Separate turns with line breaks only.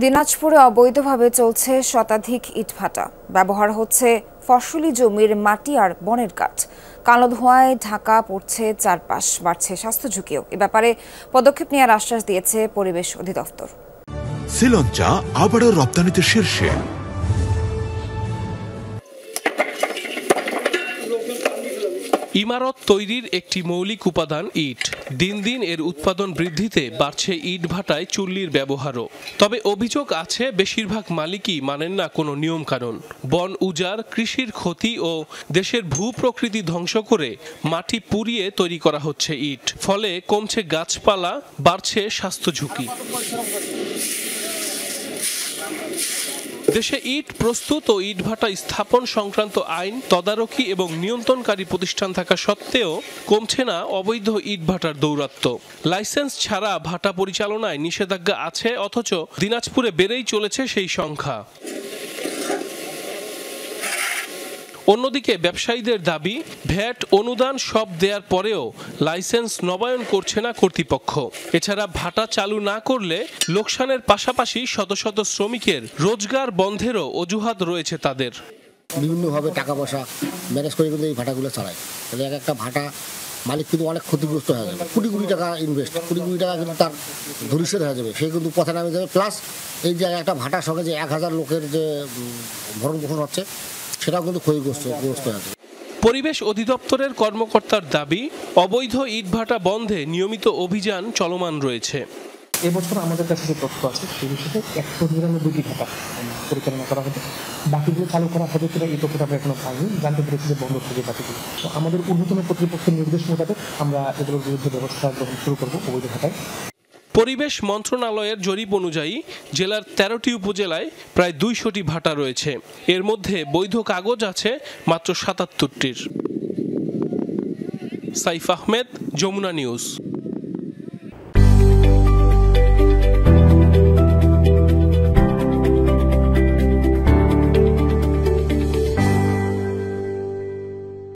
দিনাজপুরে অবৈধভাবে চলছে শতাধিক ইটভাটা। ব্যবহার হচ্ছে ফসলি জমির মাটি আর বনের কাঠ। কালো ধোঁয়ায় ঢাকা পড়ছে চারপাশ, বাড়ছে স্বাস্থ্য ঝুঁকিও। এ ব্যাপারে পদক্ষেপ নেওয়ার আশ্বাস দিয়েছে পরিবেশ অধিদপ্তর।
শ্রীলঙ্কা আবারও রপ্তানিতে শীর্ষে।
ইমারত তৈরির একটি মৌলিক উপাদান ইট। দিন দিন এর উৎপাদন বৃদ্ধিতে বাড়ছে ইট ভাটায় চুল্লির ব্যবহারও। তবে অভিযোগ আছে বেশিরভাগ মালিকই মানেন না কোনো নিয়মকানুন। বন উজাড়, কৃষির ক্ষতি ও দেশের ভূ প্রকৃতি ধ্বংস করে মাটি পুড়িয়ে তৈরি করা হচ্ছে ইট। ফলে কমছে গাছপালা, বাড়ছে স্বাস্থ্য ঝুঁকি। দেশে ইট প্রস্তুত ও ইটভাটা স্থাপন সংক্রান্ত আইন, তদারকি এবং নিয়ন্ত্রণকারী প্রতিষ্ঠান থাকা সত্ত্বেও কমছে না অবৈধ ইটভাটার দৌরাত্ম্য। লাইসেন্স ছাড়া ভাটা পরিচালনায় নিষেধাজ্ঞা আছে, অথচ দিনাজপুরে বেড়েই চলেছে সেই সংখ্যা। অন্যদিকে ব্যবসায়ীদের দাবি, ভ্যাট অনুদান সব দেওয়ার পরেও লাইসেন্স নবায়ন করছে না কর্তৃপক্ষ। এছাড়া ভাটা চালু না করলে লোকসানের পাশাপাশি শত শত শ্রমিকের রোজগার বন্ধেরও অজুহাত রয়েছে তাদের।
বিভিন্নভাবে টাকা পয়সা ম্যানেজ করে কিন্তু এই ভাটাগুলো চালায়। তাহলে এক একটা ভাটা মালিক কিন্তু অনেক ক্ষতিগ্রস্ত হয়ে যাবে। কোটি কোটি টাকা ইনভেস্ট, কোটি কোটি টাকা কিন্তু তার ধরিষ্ঠ হয়ে যাবে, সে কিন্তু পথে নামে যাবে। প্লাস এই যে একটা ভাটার সঙ্গে যে 1000 লোকের যে ভরণ পোষণ হচ্ছে, সেটাও কিন্তু ক্ষতিগ্রস্ত হয়ে যাবে।
পরিবেশ অধিদপ্তরের কর্মকর্তার দাবি, অবৈধ ইটভাটা বন্ধে নিয়মিত অভিযান চলমান রয়েছে।
এবছর আমাদের কাছে যে তথ্য আছে সেই বিষয়ে 192টি ভাটা পরিচালনা করা হবে। বাকিগুলো চালু করা হবে কিনা এই তথ্যটা আমরা এখনো পাইনি, জানতে পেরেছি যে বন্ধ থেকে বাকিগুলো। তো আমাদের ঊর্ধ্বতন কর্তৃপক্ষের নির্দেশ মোতাবেক আমরা এগুলোর বিরুদ্ধে ব্যবস্থা গ্রহণ শুরু করবো অবৈধ ভাটায়।
পরিবেশ মন্ত্রণালয়ের জরিপ অনুযায়ী জেলার 13টি উপজেলায় প্রায় 200টি ভাটা রয়েছে। এর মধ্যে বৈধ কাগজ আছে মাত্র 77টির। সাইফ আহমেদ, যমুনা নিউজ।